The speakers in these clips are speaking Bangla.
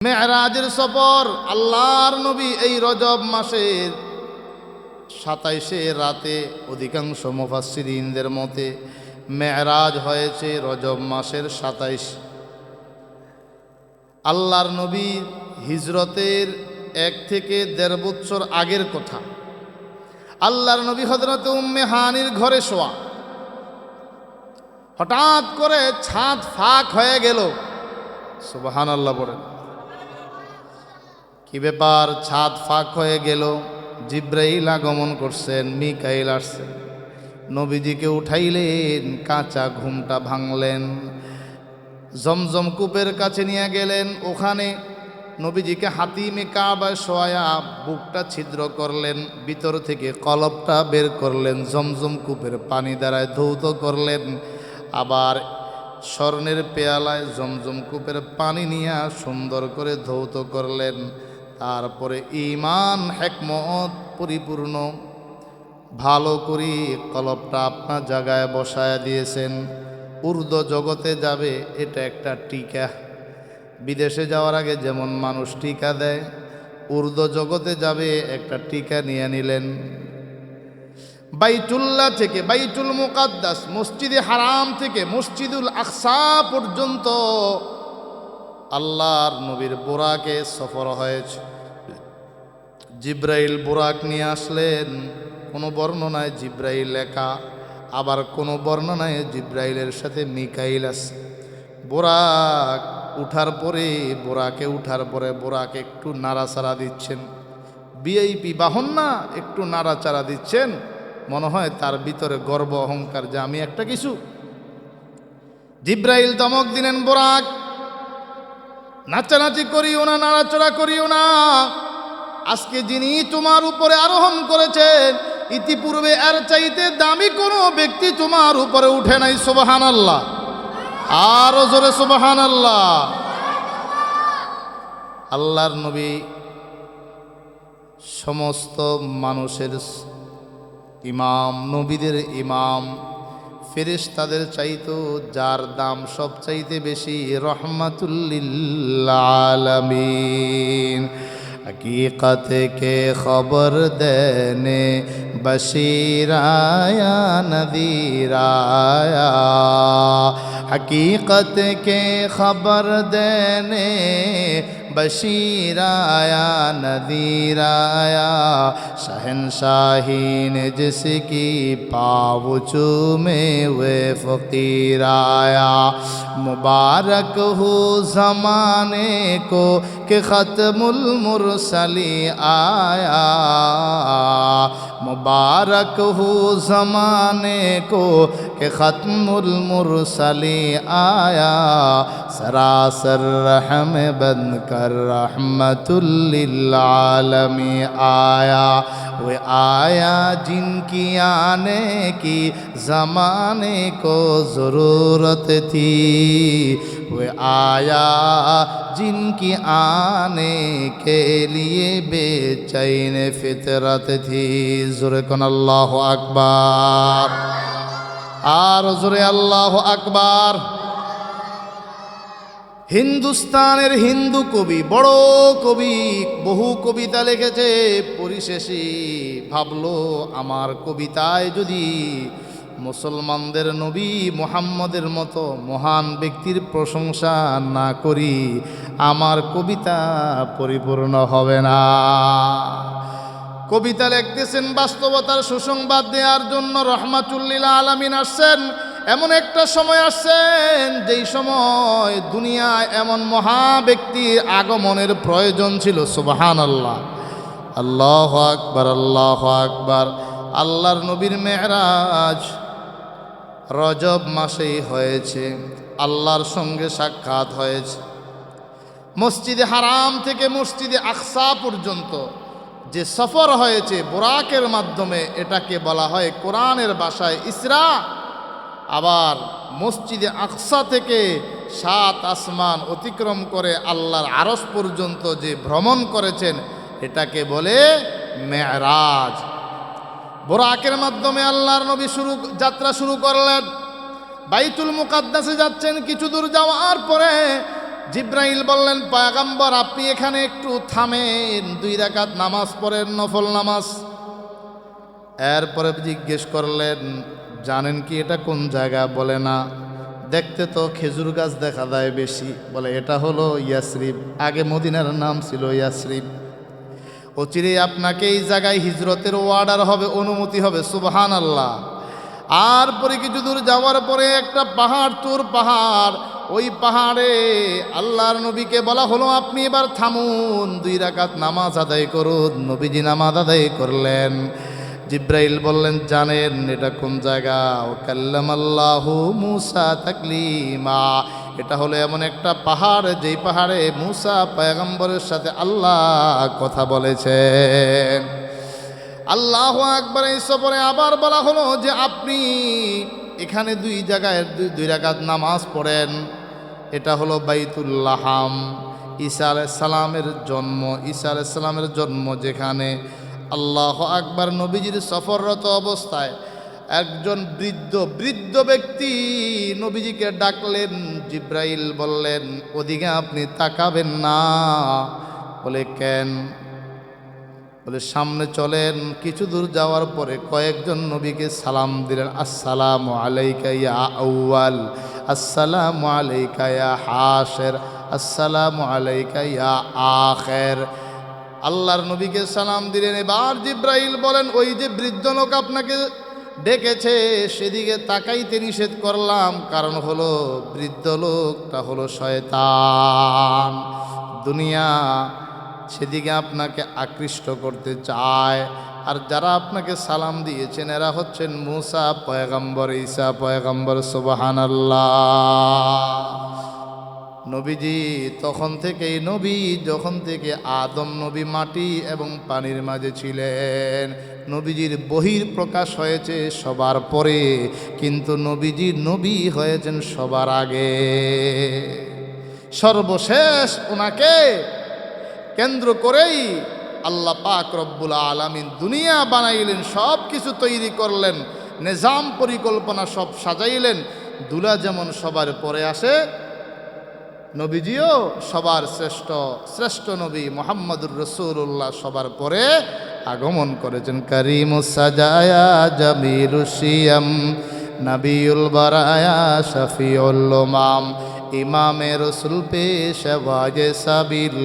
মেরাজের সফর। আল্লাহর নবী এই রজব মাসের 27 রাতে, অধিকাংশ মুফাসসিরিনদের মতে মেরাজ হয়েছে রজব মাসের 27। আল্লাহর নবী হিজরতের 1 থেকে 1.5 বছর আগের কথা। আল্লাহর নবী হযরত উম্মে হানির ঘরে শোয়া, হঠাৎ করে ছাদ ফাঁক হয়ে গেল। সুবহানাল্লাহ বলেন। কি ব্যাপার? ছাদ ফাঁক হয়ে গেল। জিব্রাইল আগমন করছেন, মিকাইল আসছেন, নবীজিকে উঠাইলেন, কাঁচা ঘুমটা ভাঙলেন, জমজম কূপের কাছে নিয়ে গেলেন। ওখানে নবীজিকে হাতিমে কাবায় শোয়া বুকটা ছিদ্র করলেন, ভিতর থেকে কলবটা বের করলেন, জমজম কূপের পানি দ্বারায় ধৌত করলেন। আবার স্বর্ণের পেয়ালায় জমজম কূপের পানি নিয়ে সুন্দর করে ধৌত করলেন। তারপরে ঈমান হিকমত পরিপূর্ণ ভালো করে কলবটা আপনার জায়গায় বসায় দিয়েছেন। উর্দু জগতে যাবে, এটা একটা টিকা। বিদেশে যাওয়ার আগে যেমন মানুষ টিকা দেয়, উর্দু জগতে যাবে একটা টিকা নিয়ে নিলেন। বাইতুল্লাহ থেকে বাইতুল মুকাদ্দাস, মসজিদে হারাম থেকে মসজিদুল আকসা পর্যন্ত আল্লাহর নবীর বুরাকে সফর হয়েছে। জিব্রাইল বুরাক নিয়ে আসলেন। কোনো বর্ণনায় জিব্রাইল একা, আবার কোনো বর্ণনায় জিব্রাইলের সাথে মিকাইল আছে। বুরাক উঠার পরে, বুরাকে উঠার পরে বুরাক একটু নাড়াচাড়া দিচ্ছেন। ভিআইপি বাহন না, একটু নাড়াচাড়া দিচ্ছেন। মনে হয় তার ভিতরে গর্ব অহংকার যে আমি একটা কিছু। জিব্রাইল ধমক দিলেন, বুরাক নাচানাচি করিও না, নাড়াচড়া করিও না। আজকে যিনি তোমার উপরে আরোহণ করেছেন, ইতিপূর্বে এর চাইতে দামি কোনো ব্যক্তি তোমার উপরে উঠে নাই। সুবহানাল্লাহ, আরো জোরে সুবহানাল্লাহ। আল্লাহর নবী সমস্ত মানুষের ইমাম, নবীদের ইমাম, ফেরেশতাদের চাইতো যার দাম সবচাইতে বেশি, রহমাতুল লিল আলামিন। हकीकत के खबर देने बशीर आया, नज़ीर आया। हकीकत के खबर देने बशीर आया, नज़ीर आया। शहंशाही ने जिसकी पाँव चूमे वे फ़कीर आया। मुबारक हो ज़माने को कि ख़त्मुल मुरसली आया। मुबारक हो ज़माने को कि ख़त्मुल मुरसली आया। सरासर रहम बन कर रहमतुल लिल आलमीन आया। वो आया जिनकी आने की ज़माने को ज़रूरत थी। वो आया जिनकी आने के लिए बेचैन फितरत थी। ज़ोरे कौन अल्लाह अकबर, और ज़ोरे अल्लाह अकबर। হিন্দুস্তানের হিন্দু কবি, বড় কবি, বহু কবিতা লিখেছে। পরিশেষে ভাবলো আমার কবিতায় যদি মুসলমানদের নবী মুহাম্মদের মতো মহান ব্যক্তির প্রশংসা না করি, আমার কবিতা পরিপূর্ণ হবে না। কবিতা লিখতেছেন বাস্তবতার সুসংবাদ দেওয়ার জন্য। রহমাতুল লিল আলামিন আসছেন, এমন একটা সময় আসছেন যেই সময় দুনিয়ায় এমন মহা ব্যক্তির আগমনের প্রয়োজন ছিল। সুবহানাল্লাহ, আল্লাহু আকবার, আল্লাহু আকবার। আল্লাহর নবীর মেরাজ রজব মাসেই হয়েছে। আল্লাহর সঙ্গে সাক্ষাৎ হয়েছে। মসজিদে হারাম থেকে মসজিদে আকসা পর্যন্ত যে সফর হয়েছে বুরাকের মাধ্যমে, এটাকে বলা হয় কোরআনের ভাষায় ইসরা। আবার মসজিদে আকসা থেকে 7 আসমান অতিক্রম করে আল্লাহর আরশ পর্যন্ত যে ভ্রমণ করেছেন, এটাকে বলে মেরাজ। বুরাকের মাধ্যমে আল্লাহর নবী যাত্রা শুরু করলেন। বাইতুল মুকাদ্দাসে যাচ্ছেন। কিছু দূর যাওয়ার পরে জিব্রাইল বললেন, পয়গম্বর আপনি এখানে একটু থামেন, 2 রাকাত নামাজ পড়েন, নফল নামাজ। এরপরে জিজ্ঞেস করলেন, জানেন কি এটা কোন জায়গা? বলে না। দেখতে তো খেজুর গাছ দেখা যায় বেশি। বলে এটা হলো ইয়াসরিব, আগে মদিনার নাম ছিল ইয়াসরিব। অচিরেই আপনাকে এই জায়গায় হিজরতের অর্ডার হবে, অনুমতি হবে। সুবহানাল্লাহ। আর পরে কিছু দূর যাওয়ার পরে একটা পাহাড়, তুর পাহাড়, ওই পাহাড়ে আল্লাহর নবীকে বলা হলো, আপনি এবার থামুন, 2 রাকাত নামাজ আদায় করুন। নবীজি নামাজ আদায় করলেন। জিব্রাইল বললেন, জানেন এটা কোন জায়গা? ও কাল্লামাল্লাহু মূসা তাকলিমা, এটা হলো এমন একটা পাহাড় যেই পাহাড়ে মূসা পয়গম্বরের সাথে আল্লাহ কথা বলেছেন। আল্লাহু আকবার। এই সফরে আবার বলা হলো যে আপনি এখানে 2 জায়গায় 2 রাকাত নামাজ পড়েন। এটা হলো বাইতুল্লাহাম, ঈসা আলাইহিস সালামের জন্ম। ঈসা আলাইহিস সালামের জন্ম যেখানে। আল্লাহু আকবার। নবীজির সফররত অবস্থায় একজন বৃদ্ধ ব্যক্তি নবীজিকে ডাকলেন। জিব্রাইল বললেন, ওদিকে আপনি তাকাবেন না। বলে কেন? বলে সামনে চলেন। কিছু দূর যাওয়ার পরে কয়েকজন নবীকে সালাম দিলেন, আসসালামু আলাইকা ইয়া আউয়াল, আসসালামু আলাইকা ইয়া হাশির, আসসালামু আলাইকা ইয়া আখির। আল্লাহর নবীকে সালাম দিলেন। এবার জিব্রাইল বলেন, ওই যে বৃদ্ধ লোক আপনাকে ডেকেছে সেদিকে তাকাইতে নিষেধ করলাম, কারণ হলো বৃদ্ধ লোকটা হলো শয়তান। দুনিয়া সেদিকে আপনাকে আকৃষ্ট করতে চায়। আর যারা আপনাকে সালাম দিয়েছেন এরা হচ্ছেন মূসা পয়গম্বর, ঈসা পয়গম্বর। সুবহানাল্লাহ। নবীজি তখন থেকেই নবী, যখন থেকে আদম নবী মাটি এবং পানির মাঝে ছিলেন। নবীজির বহির প্রকাশ হয়েছে সবার পরে, কিন্তু নবীজি নবী হয়েছেন সবার আগে। সর্বশেষ ওনাকে কেন্দ্র করেই আল্লাহ পাক রব্বুল আলামিন দুনিয়া বানাইলেন, সব কিছু তৈরি করলেন, নিজাম পরিকল্পনা সব সাজাইলেন। দুলা যেমন সবার পরে আসে, নবীজিও সবার শ্রেষ্ঠ নবী মুহাম্মদুর রাসূলুল্লাহ সবার পরে আগমন করেছেন। করিমুস সাজায়া জামিলুস সিয়াম, নবিউল বারায়া শফিউল উমাম, ইমামে রসুল পেশওয়ায়ে সাবিল,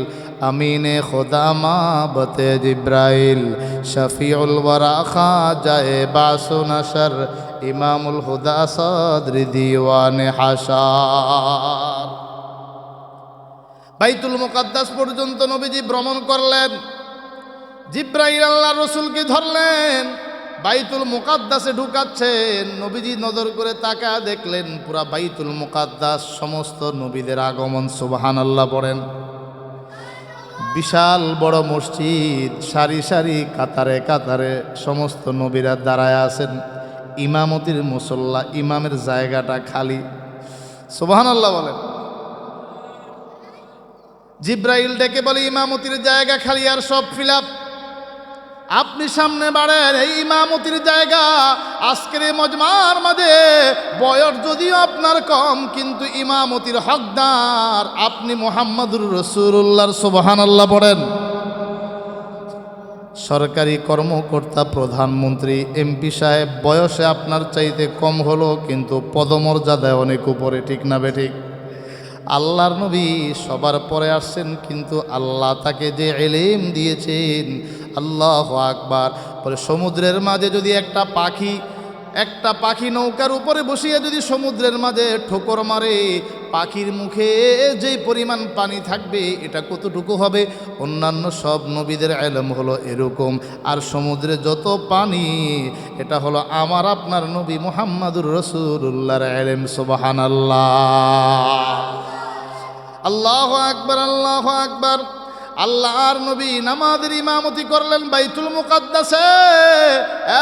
আমিনে খুদা মাবতে জিব্রাইল, শফিউল ওয়ারা খাজায়ে বাসু নশর, ইমামুল হুদা সদর দিওয়ানে হাশার। বাইতুল মুকাদ্দাস পর্যন্ত নবীজি ভ্রমণ করলেন। জিব্রাইল আল্লাহর রাসূলকে ধরলেন, বাইতুল মুকাদ্দাসে ঢুকাচ্ছেন। নবীজি নজর করে তাকায় দেখলেন পুরা বাইতুল মুকাদ্দাস সমস্ত নবীদের আগমন। সুবহানাল্লাহ পড়েন। বিশাল বড় মসজিদ, সারি সারি কাতারে কাতারে সমস্ত নবীরা দাঁড়ায় আছেন। ইমামতির মুসল্লা, ইমামের জায়গাটা খালি। সুবহানাল্লাহ বলেন। জিব্রাইল ডেকে বলে, ইমামতির জায়গা খালি আর সব ফিলাপ। আপনি সামনে বাড়েন, এই ইমামতির জায়গা আজকের এই মজমার মাঝে বয়স যদিও আপনার কম, কিন্তু ইমামতির হকদার আপনি মুহাম্মদুর রাসূলুল্লাহর। সুবহানাল্লাহ পড়েন। সরকারি কর্মকর্তা, প্রধানমন্ত্রী, এমপি সাহেব বয়সে আপনার চাইতে কম হলো, কিন্তু পদমর্যাদায় অনেক উপরে। ঠিক না বেঠিক? আল্লাহর নবী সবার পরে আসছেন, কিন্তু আল্লাহ তাকে যে ইলম দিয়েছেন, আল্লাহু আকবার। পরে সমুদ্রের মাঝে যদি একটা পাখি নৌকার উপরে বসিয়ে যদি সমুদ্রের মাঝে ঠোকর মারে, পাখির মুখে যেই পরিমাণ পানি থাকবে এটা কতটুকু হবে? অন্যান্য সব নবীদের ইলম হলো এরকম, আর সমুদ্রে যত পানি এটা হলো আমার আপনার নবী মুহাম্মদুর রাসূলুল্লাহর ইলম। সুবহানাল্লাহ। আল্লাহু আকবার, আল্লাহু আকবার। আল্লাহর নবী নামাজের ইমামতি করলেন বাইতুল মুকাদ্দাসে।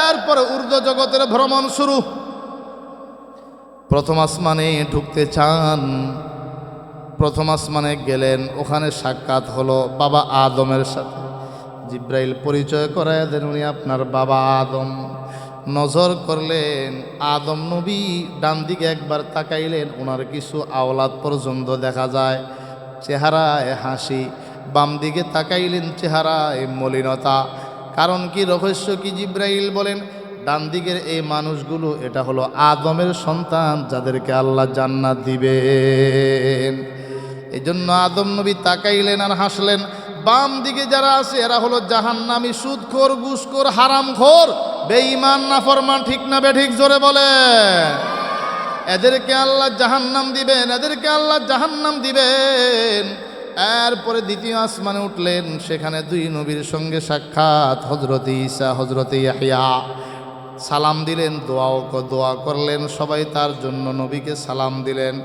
এরপর ঊর্ধ্ব জগতের ভ্রমণ শুরু। প্রথম আসমানে ঢুকতে চান, প্রথম আসমানে গেলেন। ওখানে সাক্ষাৎ হলো বাবা আদমের সাথে। জিব্রাইল পরিচয় করায় দেন, উনি আপনার বাবা আদম। নজর করলেন আদম নবী, ডান দিকে একবার তাকাইলেন, ওনার কিছু আওলাদ পর্যন্ত দেখা যায়। চেহারায় হাসি, বাম দিকে তাকাইলেন চেহারায় মলিনতা। কারণ কি, রহস্য কি? জিব্রাইল বলেন ডান দিকের এই মানুষগুলো এটা হলো আদমের সন্তান, যাদেরকে আল্লাহ জান্নাত দিবেন। এই জন্য আদম নবী তাকাইলেন আর হাসলেন। বাম দিকে যারা আছে এরা হলো জাহান্নামী, সুদখোর, ঘুষখোর, হারামখোর, বেঈমান, নাফরমান। ঠিক না বেঠিক? জোরে বলে। এদেরকে আল্লাহ জাহান্নাম দিবেন, এদেরকে আল্লাহ জাহান্নাম দিবেন। এরপরে দ্বিতীয় আসমানে উঠলেন, সেখানে দুই নবীর সঙ্গে সাক্ষাৎ, হযরত ঈসা, হযরত ইয়াহইয়া। সালাম দিলেন, দোয়া করলেন, সবাই তার জন্য নবীকে সালাম দিলেন।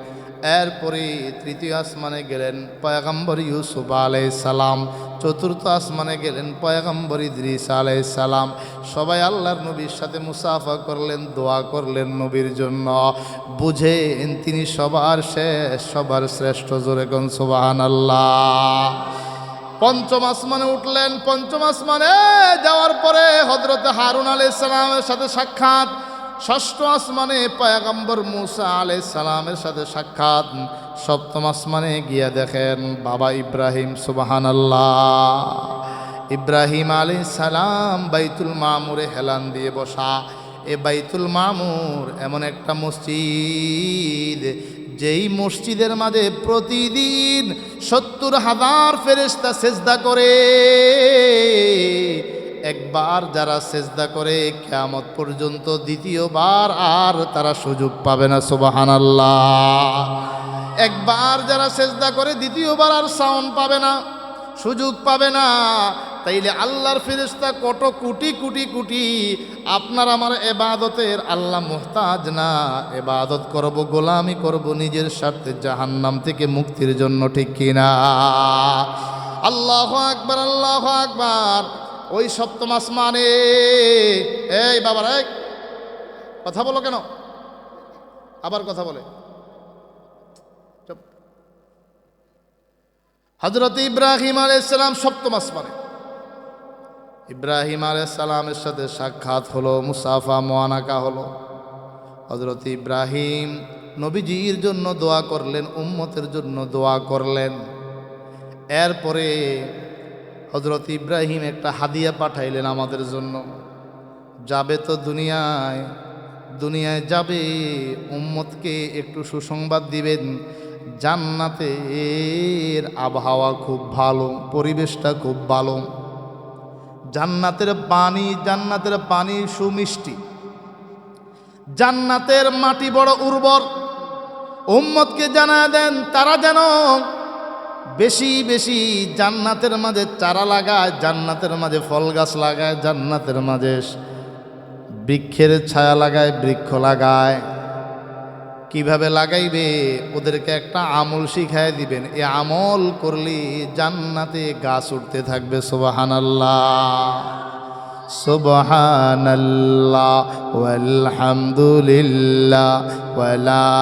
এরপরে তৃতীয় আসমানে গেলেন পয়গম্বর ইউসুফ আলাইহিস সালাম, চতুর্থ আসমানে গেলেন পয়গম্বর ইদ্রিস আলাইহিস সালাম। সবাই আল্লাহর নবীর সাথে মুসাফা করলেন, দোয়া করলেন নবীর জন্য। বুঝেন তিনি সবার শেষ, সবার শ্রেষ্ঠ। জোরে কোন সুবহানাল্লাহ। পঞ্চম আসমানে উঠলেন। পঞ্চম আসমানে যাওয়ার পরে হযরত হারুন আলাইহিস সালামের সাথে সাক্ষাৎ। ষষ্ঠ আসমানে পয়গম্বর মূসা আলাইহিস সালামের সাথে সাক্ষাৎ। সপ্তম আসমানে গিয়া দেখেন বাবা ইব্রাহিম। সুবহানাল্লাহ। ইব্রাহিম আলাইহিস সালাম বাইতুল মামুরে হেলান দিয়ে বসা। এ বাইতুল মামুর এমন একটা মসজিদ, যেই মসজিদের মাঝে প্রতিদিন ৭০,০০০ ফেরেশতা সেজদা করে। একবার যারা সেজদা করে কিয়ামত পর্যন্ত দ্বিতীয়বার আর তারা সুযোগ পাবে না। সুবহানাল্লাহ। একবার যারা সেজদা করে দ্বিতীয়বার আর সাউন্ড পাবে না, সুযোগ পাবে না। তাইলে আল্লাহর ফেরেশতা কত কোটি কোটি কোটি। আপনার আমার ইবাদতের আল্লাহ মুহতাজ না। ইবাদত করব, গোলামি করব নিজের স্বার্থে, জাহান্নাম থেকে মুক্তির জন্য। ঠিক কিনা? আল্লাহু আকবার, আল্লাহু আকবার। ওই সপ্তম আসমানে, এই বাবার এক কথা বলো কেন? আবার কথা বলে। হযরত ইব্রাহিম আলাইহিস সালাম সপ্তম আসমানে। ইব্রাহিম আলাইহিস সালামের সাথে সাক্ষাৎ হলো, মুসাফা মুআনাকা হলো। হযরত ইব্রাহিম নবীজির জন্য দোয়া করলেন, উম্মতের জন্য দোয়া করলেন। এরপরে হযরত ইব্রাহিম একটা হাদিয়া পাঠাইলেন আমাদের জন্য। যাবে তো দুনিয়ায়, দুনিয়ায় যাবে, উম্মতকে একটু সুসংবাদ দিবেন। জান্নাতের আবহাওয়া খুব ভালো, পরিবেশটা খুব ভালো। জান্নাতের পানি সুমিষ্টি, জান্নাতের মাটি বড় উর্বর। উম্মতকে জানায় দেন তারা যেন বেশি বেশি জান্নাতের মাঝে চারা লাগায়, জান্নাতের মাঝে ফল গাছ লাগায়, জান্নাতের মাঝে বৃক্ষের ছায়া লাগায়, বৃক্ষ লাগায়। কিভাবে লাগাইবে ওদেরকে একটা আমল শিখায় দিবেন। এ আমল করলে জান্নাতে গাছ উঠতে থাকবে। সুবহানাল্লাহ, সুবহানাল্লাহ, ওয়ালহামদুলিল্লাহ, ওয়ালা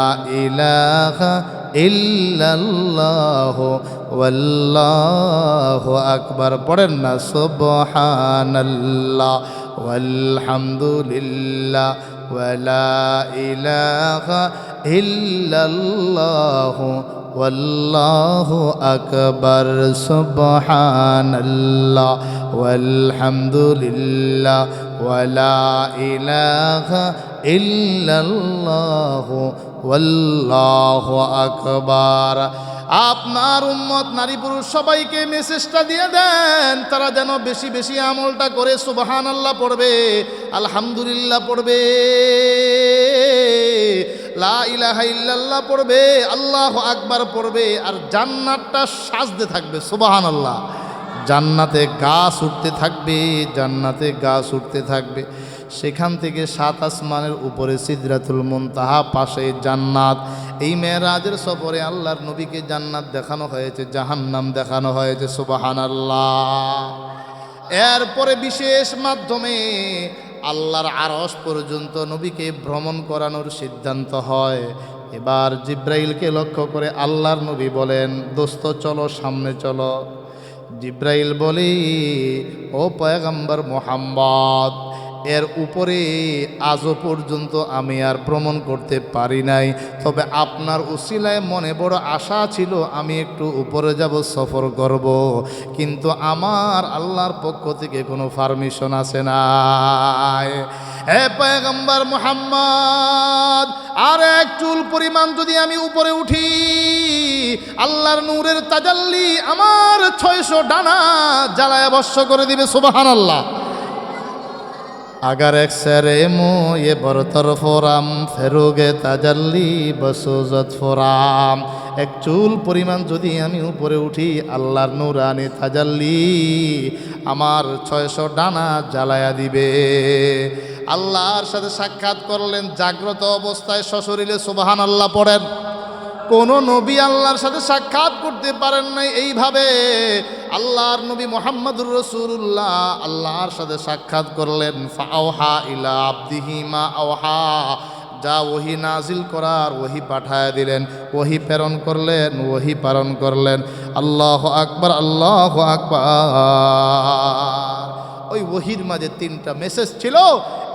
ইলাহা ইল্লাল্লাহ, ওয়াল্লাহু আকবার। পড়েন না? সুবহানাল্লাহ, ওয়ালহামদুলিল্লাহ, ওয়ালা ইলাহা ইল্লাল্লাহ, ওয়াল্লাহু আকবার। সুবহানাল্লাহ, ওয়ালহামদুলিল্লাহ, ওয়ালা ইলাহা ইল্লাল্লাহ, ওয়াল্লাহু আকবার। আপনার উম্মত নারী পুরুষ সবাইকে মেসেজটা দিয়ে দেন, তারা যেন বেশি বেশি আমলটা করে সুবহানাল্লাহ পড়বে, আলহামদুলিল্লাহ পড়বে, লা ইলাহা ইল্লাল্লাহ পড়বে, আল্লাহু আকবার পড়বে, আর জান্নাতটা সাজতে থাকবে। সুবহানাল্লাহ। জান্নাতে গাছ উঠতে থাকবে, জান্নাতে গাছ উঠতে থাকবে। সেখান থেকে ৭ আসমানের উপরে সিদরাতুল মুনতাহা, পাশে জান্নাত। এই মেরাজের সফরে আল্লাহর নবীকে জান্নাত দেখানো হয়েছে, জাহান্নাম দেখানো হয়েছে। সুবহানাল্লাহ। এরপরে বিশেষ মাধ্যমে আল্লাহর আরশ পর্যন্ত নবীকে ভ্রমণ করানোর সিদ্ধান্ত হয়। এবার জিব্রাইলকে লক্ষ্য করে আল্লাহর নবী বলেন, দোস্ত চলো, সামনে চলো। জিব্রাইল বলি, ও পয়গম্বর মুহাম্মদ, এর উপরে আজও পর্যন্ত আমি আর ভ্রমণ করতে পারি নাই। তবে আপনার উসিলায় মনে বড় আশা ছিল আমি একটু উপরে যাব, সফর করব, কিন্তু আমার আল্লাহর পক্ষ থেকে কোনো পারমিশন আছে না। হে পয়গম্বর মুহাম্মদ, আর এক চুল পরিমাণ যদি আমি উপরে উঠি, আল্লাহর নূরের তাজাল্লি আমার 600 ডানা জ্বালায় বর্ষ করে দিবে। সুবহানাল্লাহ। अगर एक सरे मो ये बरतर फोराम फेरोगे ताजल्ली बसुजत फोराम। एक चूल परिमाण যদি আমি উপরে উঠি, আল্লাহর নূরানি তাজাল্লি আমার 600 ডানা জ্বালায়া দিবে। আল্লাহর সাথে সাক্ষাৎ করলেন জাগ্রত অবস্থায় সশরীরে। সুবহানাল্লাহ পড়েন। কোন নবী আল্লাহর সাথে সাক্ষাৎ করতে পারেন নাই এইভাবে। আল্লাহর নবী মুহাম্মদুর রাসূলুল্লাহ আল্লাহর সাথে সাক্ষাৎ করলেন। ফাওহা ইলা আবদিহি মা আওহা, যা ওহি নাজিল করার ওহি পাঠায় দিলেন, ওহি প্রেরণ করলেন, ওহি পালন করলেন। আল্লাহু আকবার, আল্লাহু আকবার। ওই ওহির মাঝে 3টা মেসেজ ছিল।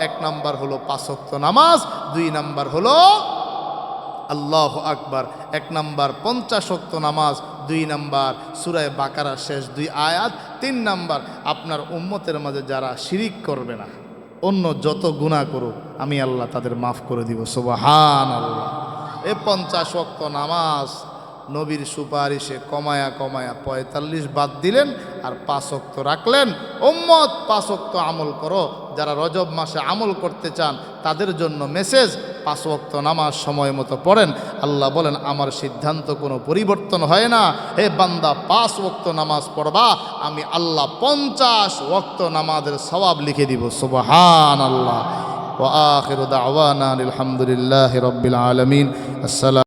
1 নাম্বার হলো 5 ওয়াক্ত নামাজ, 2 নাম্বার হলো আল্লাহু আকবার, 1 নাম্বার 50 ওয়াক্ত নামাজ, 2 নাম্বার সূরা বাকারার শেষ 2 আয়াত, 3 নাম্বার আপনার উম্মতের মাঝে যারা শিরিক করবে না, অন্য যত গুনাহ করুক আমি আল্লাহ তাদের মাফ করে দিব। সুবহানাল্লাহ। এই 50 ওয়াক্ত নামাজ নবীর সুপারিশে কমায়া কমায়া 45 বাদ দিলেন, আর 5 ওয়াক্ত রাখলেন। উম্মত 5 ওয়াক্ত আমল করো। যারা রজব মাসে আমল করতে চান তাদের জন্য মেসেজ, 5 ওয়াক্ত নামাজ সময় মতো পড়েন। আল্লাহ বলেন আমার সিদ্ধান্ত কোনো পরিবর্তন হয় না। হে বান্দা, 5 ওয়াক্ত নামাজ পড়বা, আমি আল্লাহ 50 ওয়াক্ত নামাজের সওয়াব লিখে দিব। সুবহানাল্লাহ। ওয়া আখিরু দাওয়ানা আলহামদুলিল্লাহি রাব্বিল আলামিন। আসসালামু